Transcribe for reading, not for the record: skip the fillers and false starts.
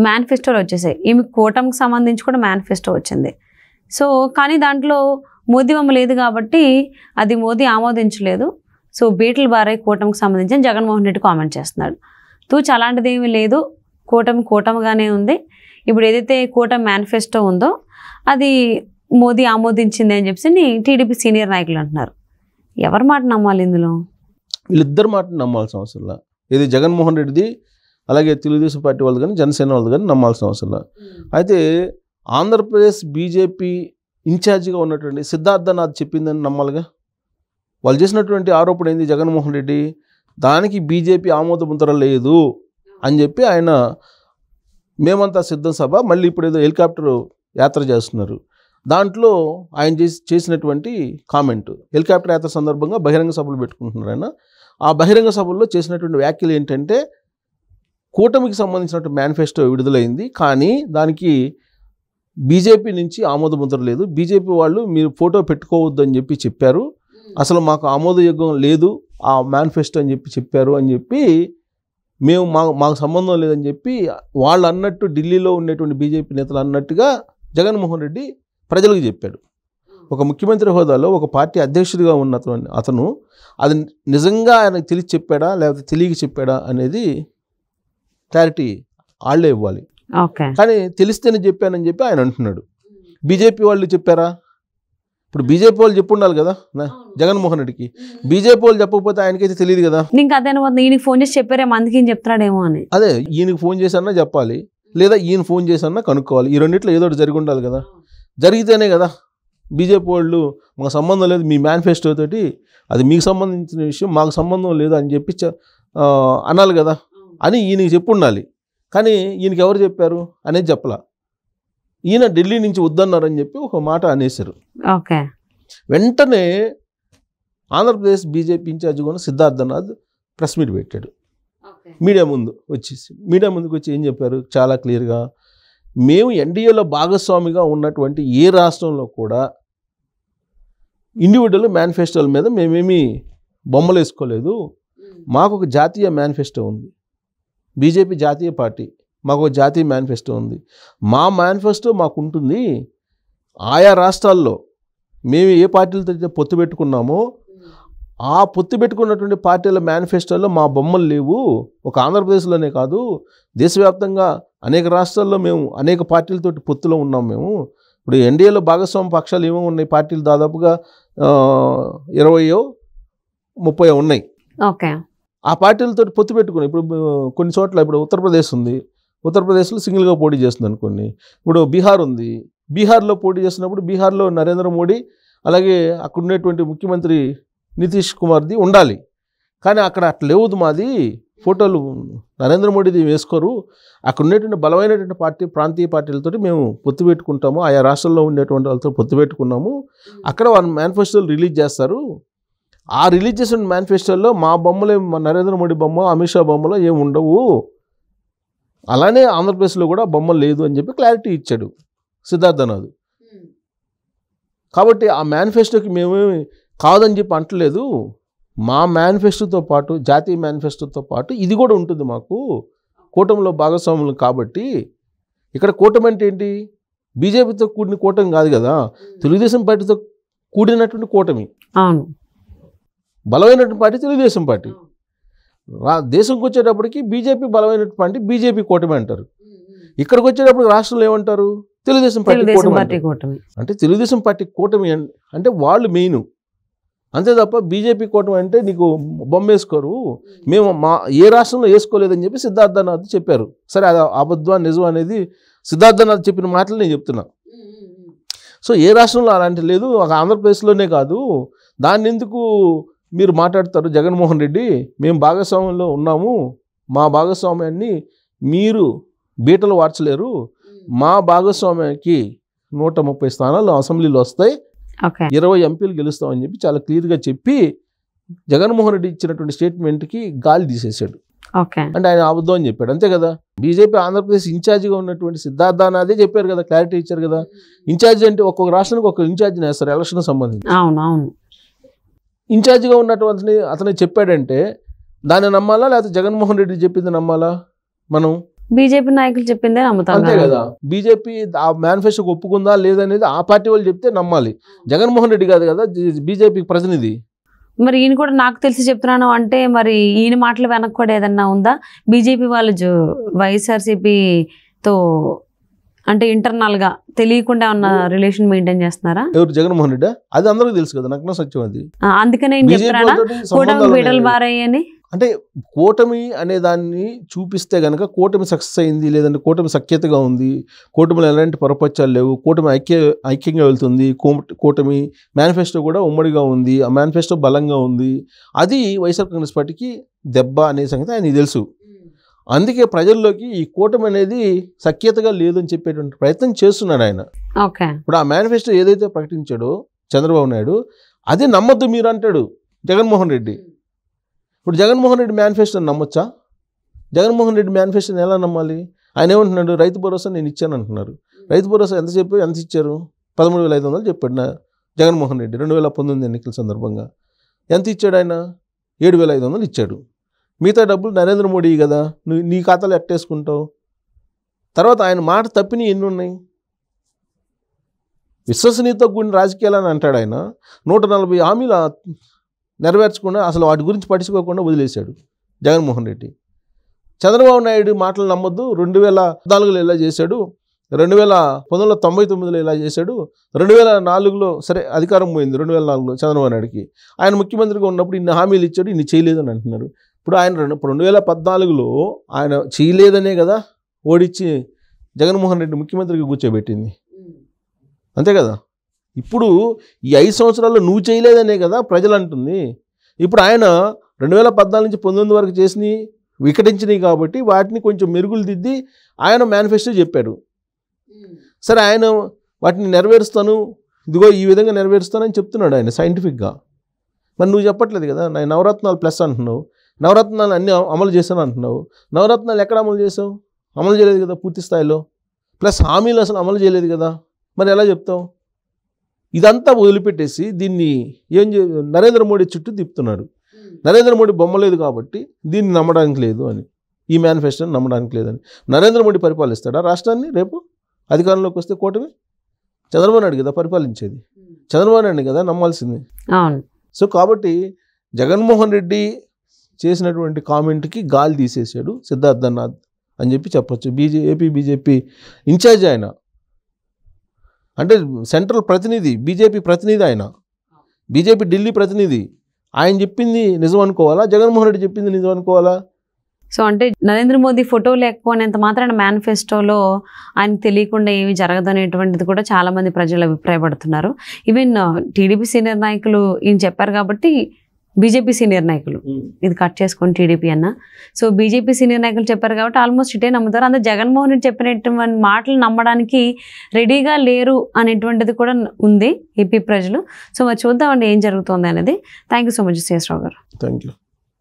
మేనిఫెస్టోలు వచ్చేసాయి. ఈమె కూటమికి సంబంధించి కూడా మేనిఫెస్టో వచ్చింది. సో కానీ దాంట్లో మోదీ బొమ్మ లేదు కాబట్టి అది మోదీ ఆమోదించలేదు. సో బీటలు బారాయి కూటమికి సంబంధించి జగన్మోహన్ రెడ్డి కామెంట్ చేస్తున్నాడు. తూచి అలాంటిది ఏమీ లేదు, కూటమిగానే ఉంది. ఇప్పుడు ఏదైతే కూటమి మేనిఫెస్టో ఉందో అది మోదీ ఆమోదించింది అని చెప్పి టీడీపీ సీనియర్ నాయకులు అంటున్నారు. ఎవరి మాట నమ్మాలి ఇందులో? వీళ్ళిద్దరు మాట నమ్మాల్సిన అవసరం. ఇది జగన్మోహన్ రెడ్డిది, అలాగే తెలుగుదేశం పార్టీ వాళ్ళు కానీ జనసేన వాళ్ళు కానీ నమ్మాల్సిన అవసరం. అయితే ఆంధ్రప్రదేశ్ బీజేపీ ఇన్ఛార్జిగా ఉన్నటువంటి సిద్ధార్థనాథ్ చెప్పిందని నమ్మాలిగా. వాళ్ళు చేసినటువంటి ఆరోపణ ఏంది? జగన్మోహన్ రెడ్డి దానికి బీజేపీ ఆమోద ముద్ర లేదు అని చెప్పి ఆయన మేమంతా సిద్ధం సభ మళ్ళీ ఇప్పుడు ఏదో హెలికాప్టర్ యాత్ర చేస్తున్నారు. దాంట్లో ఆయన చేసినటువంటి కామెంట్, హెలికాప్టర్ యాత్ర సందర్భంగా బహిరంగ సభలు పెట్టుకుంటున్నారు ఆయన. ఆ బహిరంగ సభల్లో చేసినటువంటి వ్యాఖ్యలు ఏంటంటే కూటమికి సంబంధించినటువంటి మేనిఫెస్టో విడుదలైంది, కానీ దానికి బీజేపీ నుంచి ఆమోద ముద్ర లేదు, బీజేపీ వాళ్ళు మీరు ఫోటో పెట్టుకోవద్దు అని చెప్పి చెప్పారు, అసలు మాకు ఆమోదయోగ్యం లేదు ఆ మేనిఫెస్టో అని చెప్పారు అని చెప్పి మేము మాకు సంబంధం లేదని చెప్పి వాళ్ళు అన్నట్టు ఢిల్లీలో ఉండేటువంటి బీజేపీ నేతలు అన్నట్టుగా జగన్మోహన్ రెడ్డి ప్రజలకు చెప్పాడు. ఒక ముఖ్యమంత్రి హోదాలో ఒక పార్టీ అధ్యక్షుడిగా ఉన్న అతను అది నిజంగా ఆయనకు తెలిసి చెప్పాడా లేకపోతే తెలియక చెప్పాడా అనేది క్లారిటీ వాళ్ళే ఇవ్వాలి. కానీ తెలిస్తేనే చెప్పానని చెప్పి ఆయన అంటున్నాడు. బీజేపీ వాళ్ళు చెప్పారా? ఇప్పుడు బీజేపీ వాళ్ళు చెప్పు ఉండాలి కదా జగన్మోహన్ రెడ్డికి. బీజేపీ వాళ్ళు చెప్పకపోతే ఆయనకైతే తెలియదు కదా. ఇంకా అదే ఈయనకి ఫోన్ చేసి చెప్పారే మందికి చెప్తాడేమో అని. అదే ఈయనకి ఫోన్ చేసన్నా చెప్పాలి, లేదా ఈయన ఫోన్ చేసన్నా కనుక్కోవాలి. ఈ రెండిట్లో ఏదో ఒకటి జరిగి ఉండాలి కదా. జరిగితేనే కదా బీజేపీ వాళ్ళు మాకు సంబంధం లేదు మీ మేనిఫెస్టో తోటి, అది మీకు సంబంధించిన విషయం, మాకు సంబంధం లేదు అని చెప్పి అనాలి కదా అని ఈయనకి చెప్పు ఉండాలి. కానీ ఈయనకి ఎవరు చెప్పారు అనేది చెప్పలా. ఈయన ఢిల్లీ నుంచి వద్దన్నారని చెప్పి ఒక మాట అనేశారు. వెంటనే ఆంధ్రప్రదేశ్ బీజేపీ ఇన్ఛార్జిగా ఉన్న సిద్ధార్థనాథ్ ప్రెస్ మీట్ పెట్టాడు. మీడియా ముందుకు వచ్చి ఏం చెప్పారు? చాలా క్లియర్గా, మేము ఎన్డీఏలో భాగస్వామిగా ఉన్నటువంటి ఏ రాష్ట్రంలో కూడా ఇండివిజువల్ మేనిఫెస్టోల మీద మేమేమీ బొమ్మలు వేసుకోలేదు, మాకు ఒక జాతీయ మేనిఫెస్టో ఉంది, బీజేపీ జాతీయ పార్టీ, మాకు ఒక జాతీయ మేనిఫెస్టో ఉంది, మా మేనిఫెస్టో మాకు ఉంటుంది. ఆయా రాష్ట్రాల్లో మేము ఏ పార్టీలతో పొత్తు పెట్టుకున్నామో ఆ పొత్తు పెట్టుకున్నటువంటి పార్టీల మేనిఫెస్టోలో మా బొమ్మలు లేవు. ఒక ఆంధ్రప్రదేశ్లోనే కాదు, దేశవ్యాప్తంగా అనేక రాష్ట్రాల్లో మేము అనేక పార్టీలతో పొత్తులో ఉన్నాం. మేము ఇప్పుడు ఎన్డీఏలో భాగస్వామ్య పక్షాలు ఏమో ఉన్నాయి, పార్టీలు దాదాపుగా 20-30 ఉన్నాయి. ఆ పార్టీలతో పొత్తు పెట్టుకున్నాం. ఇప్పుడు కొన్ని చోట్ల ఇప్పుడు ఉత్తరప్రదేశ్ ఉంది, ఉత్తరప్రదేశ్లో సింగిల్గా పోటీ చేస్తుంది అనుకోండి. ఇప్పుడు బీహార్ ఉంది, బీహార్లో పోటీ చేస్తున్నప్పుడు బీహార్లో నరేంద్ర మోడీ అలాగే అక్కడ ఉండేటువంటి ముఖ్యమంత్రి నితీష్ కుమార్ది ఉండాలి. కానీ అక్కడ అట్లా లేవుదు, మాది ఫోటోలు నరేంద్ర మోడీది వేసుకోరు, అక్కడ ఉండేటువంటి బలమైనటువంటి ప్రాంతీయ పార్టీలతో మేము పొత్తు పెట్టుకుంటాము, ఆయా రాష్ట్రాల్లో ఉండేటువంటి వాళ్ళతో పొత్తు పెట్టుకున్నాము, అక్కడ వాళ్ళ మేనిఫెస్టోలు రిలీజ్ చేస్తారు. ఆ రిలీజ్ చేసిన మేనిఫెస్టోల్లో మా బొమ్మలే, మా నరేంద్ర మోడీ బొమ్మ, అమిత్ షా బొమ్మలో ఏమి ఉండవు, అలానే ఆంధ్రప్రదేశ్లో కూడా బొమ్మ లేదు అని చెప్పి క్లారిటీ ఇచ్చాడు సిద్ధార్థనాథ్. కాబట్టి ఆ మేనిఫెస్టోకి మేమేమి కాదని చెప్పి అంటలేదు, మా మేనిఫెస్టోతో పాటు జాతీయ మేనిఫెస్టోతో పాటు ఇది కూడా ఉంటుంది మాకు, కూటమిలో భాగస్వాములు కాబట్టి. ఇక్కడ కూటమి అంటే ఏంటి? బీజేపీతో కూడిన కూటమి కాదు కదా, తెలుగుదేశం పార్టీతో కూడినటువంటి కూటమి. బలమైనటువంటి పార్టీ తెలుగుదేశం పార్టీ. దేశంకి వచ్చేటప్పటికి బీజేపీ బలమైనటువంటి పార్టీ బీజేపీ కూటమి అంటారు. ఇక్కడికి వచ్చేటప్పుడు రాష్ట్రంలో ఏమంటారు? తెలుగుదేశం పార్టీ కూటమి. అంటే తెలుగుదేశం పార్టీ కూటమి అంటే వాళ్ళు మెయిన్, అంతే తప్ప బీజేపీ కూటమి అంటే నీకు బొమ్మ వేసుకోరు, మేము ఏ రాష్ట్రంలో వేసుకోలేదని చెప్పి సిద్ధార్థనాథ్ చెప్పారు. సరే, అది అబద్ధం నిజం అనేది సిద్ధార్థనాథ్ చెప్పిన మాటలు నేను చెప్తున్నా. సో ఏ రాష్ట్రంలో అలాంటి లేదు, ఒక ఆంధ్రప్రదేశ్లోనే కాదు, దాన్ని ఎందుకు మీరు మాట్లాడతారు? జగన్మోహన్ రెడ్డి మేము భాగస్వామ్యంలో ఉన్నాము, మా భాగస్వామ్యాన్ని మీరు బీటలు వార్చలేరు, మా భాగస్వామ్యానికి 130 స్థానాలు అసెంబ్లీలో వస్తాయి, 20 ఎంపీలు గెలుస్తామని చెప్పి చాలా క్లియర్గా చెప్పి జగన్మోహన్ రెడ్డి ఇచ్చినటువంటి స్టేట్మెంట్కి గాలి తీసేశాడు. అంటే ఆయన అబద్ధం అని చెప్పాడు, అంతే కదా. బీజేపీ ఆంధ్రప్రదేశ్ ఇన్ఛార్జిగా ఉన్నటువంటి సిద్ధార్థనాథే చెప్పారు కదా, క్లారిటీ ఇచ్చారు కదా. ఇన్ఛార్జి అంటే ఒక్కొక్క రాష్ట్రానికి ఒక్కొక్క ఇన్ఛార్జిని వేస్తారు ఎలక్షన్ సంబంధించి. ఇన్ఛార్జిగా ఉన్నటువంటి అతను చెప్పాడంటే దాన్ని నమ్మాలా లేకపోతే జగన్మోహన్ రెడ్డి చెప్పింది నమ్మాలా? మనం బీజేపీ నాయకులు చెప్పిందే నమ్ముతాం అంతే కదా. బీజేపీ ఆ మేనిఫెస్టోకి ఒప్పుకుందా లేదనేది ఆ పార్టీ వాళ్ళు చెప్తే నమ్మాలి. జగన్మోహన్ రెడ్డి కాదు కదా బీజేపీకి ప్రతినిధి. మరి ఈయన కూడా నాకు తెలిసి చెప్తున్నాను అంటే మరి ఈయన మాటలు వెనక కూడా ఏదన్నా ఉందా? బీజేపీ వాళ్ళు వైఎస్ఆర్సీపీతో అంటే ఇంటర్నల్ గా తెలియకుండా ఉన్న రిలేషన్ మెయింటైన్ చేస్తున్నారా? ఎవరు? జగన్మోహన్ రెడ్డి. అది అందరికీ తెలుసు కదా, నగ్న సత్యం అది. అందుకనే చెప్తున్నారా కూటమి బీటలు బారయ్యని. అంటే కూటమి అనే దాన్ని చూపిస్తే గనక కూటమి సక్సెస్ అయింది, లేదంటే కూటమి సఖ్యతగా ఉంది, కూటమిలో ఎలాంటి పొరపచ్చాలు లేవు, కూటమి ఐక్యంగా వెళ్తుంది, కూటమి మేనిఫెస్టో కూడా ఉమ్మడిగా ఉంది, ఆ మేనిఫెస్టో బలంగా ఉంది, అది వైఎస్ఆర్ కాంగ్రెస్ పార్టీకి దెబ్బ అనే సంగతి ఆయనకి తెలుసు. అందుకే ప్రజల్లోకి ఈ కూటమి అనేది సఖ్యతగా లేదని చెప్పేటువంటి ప్రయత్నం చేస్తున్నాడు ఆయన. ఇప్పుడు ఆ మేనిఫెస్టో ఏదైతే ప్రకటించాడో చంద్రబాబు నాయుడు, అది నమ్మొద్దు మీరు అంటాడు జగన్మోహన్ రెడ్డి. ఇప్పుడు జగన్మోహన్ రెడ్డి మేనిఫెస్టోని నమ్మొచ్చా? జగన్మోహన్ రెడ్డి మేనిఫెస్టోని ఎలా నమ్మాలి? ఆయన ఏమంటున్నాడు? రైతు భరోసా నేను ఇచ్చాను అంటున్నారు. రైతు భరోసా ఎంత ఇచ్చారు? 13,500 చెప్పాడు జగన్మోహన్ రెడ్డి 2019 ఎన్నికల సందర్భంగా. ఎంత ఇచ్చాడు ఆయన? 7,500 ఇచ్చాడు. మిగతా డబ్బులు నరేంద్ర మోడీ కదా, నువ్వు నీ ఖాతాలో ఎట్టేసుకుంటావు. తర్వాత ఆయన మాట తప్పినవి ఎన్ని ఉన్నాయి? విశ్వసనీయతకు కూడిన రాజకీయాలని అంటాడు ఆయన. 140 హామీలు నెరవేర్చకుండా అసలు వాటి గురించి పట్టించుకోకుండా వదిలేశాడు జగన్మోహన్ రెడ్డి. చంద్రబాబు నాయుడు మాటలు నమ్మొద్దు, 2014లో ఇలా చేశాడు, 1999లో ఇలా చేశాడు, 2004లో సరే అధికారం పోయింది, 2004లో చంద్రబాబు నాయుడుకి. ఆయన ముఖ్యమంత్రిగా ఉన్నప్పుడు ఇన్ని హామీలు ఇచ్చాడు, ఇన్ని చేయలేదని అంటున్నారు. ఇప్పుడు ఆయన 2014లో ఆయన చేయలేదనే కదా ఓడించి జగన్మోహన్ రెడ్డి ముఖ్యమంత్రిగా కూర్చోబెట్టింది, అంతే కదా. ఇప్పుడు ఈ 5 సంవత్సరాల్లో నువ్వు చేయలేదనే కదా ప్రజలు అంటుంది. ఇప్పుడు ఆయన 2014 నుంచి 19 వరకు చేసినవి వికటించినాయి కాబట్టి వాటిని కొంచెం మెరుగులు దిద్ది ఆయన మేనిఫెస్టో చెప్పారు. సరే ఆయన వాటిని నెరవేరుస్తాను, ఇదిగో ఈ విధంగా నెరవేరుస్తానని చెప్తున్నాడు ఆయన సైంటిఫిక్గా. మరి నువ్వు చెప్పట్లేదు కదా. నేను నవరత్నాలు ప్లస్ అంటున్నావు, నవరత్నాలు అన్నీ అమలు చేశాను అంటున్నావు. నవరత్నాలు ఎక్కడ అమలు చేసావు? అమలు చేయలేదు కదా పూర్తి స్థాయిలో. ప్లస్ హామీలు అసలు అమలు చేయలేదు కదా. మరి ఎలా చెప్తావు? ఇదంతా వదిలిపెట్టేసి దీన్ని నరేంద్ర మోడీ చుట్టూ తిప్పుతున్నాడు. నరేంద్ర మోడీ బొమ్మ లేదు కాబట్టి దీన్ని నమ్మడానికి లేదు అని, ఈ మేనిఫెస్టోని నమ్మడానికి లేదని. నరేంద్ర మోడీ పరిపాలిస్తాడా రాష్ట్రాన్ని రేపు అధికారంలోకి వస్తే? కూటమి చంద్రబాబు నాయుడు కదా పరిపాలించేది, చంద్రబాబు నాయుడు కదా నమ్మాల్సింది. సో కాబట్టి జగన్మోహన్ రెడ్డి చేసినటువంటి కామెంట్కి గాలి తీసేసాడు సిద్ధార్థనాథ్ అని చెప్పి చెప్పొచ్చు. ఏపీ బీజేపీ ఇన్ఛార్జ్ ఆయన, అంటే సెంట్రల్ ప్రతినిధి, బీజేపీ ప్రతినిధి ఆయన, బీజేపీ ఢిల్లీ ప్రతినిధి. ఆయన చెప్పింది నిజం అనుకోవాలా, జగన్మోహన్ రెడ్డి చెప్పింది నిజం అనుకోవాలా? సో అంటే నరేంద్ర మోదీ ఫోటో లేకపోయినంత మాత్రాన మేనిఫెస్టోలో ఆయనకు తెలియకుండా ఏమి జరగదు అనేటువంటిది కూడా చాలామంది ప్రజలు అభిప్రాయపడుతున్నారు. ఈవెన్ టీడీపీ సీనియర్ నాయకులు ఈయన చెప్పారు కాబట్టి బీజేపీ సీనియర్ నాయకులు ఇది కట్ చేసుకొని టీడీపీ అన్న, సో బీజేపీ సీనియర్ నాయకులు చెప్పారు కాబట్టి ఆల్మోస్ట్ ఇటే నమ్ముతారు. అందులో జగన్మోహన్ రెడ్డి చెప్పినటువంటి మాటలు నమ్మడానికి రెడీగా లేరు అనేటువంటిది కూడా ఉంది ఏపీ ప్రజలు. సో మరి చూద్దామండి ఏం జరుగుతుంది అనేది. Thank you so much Sesharao garu. Thank you.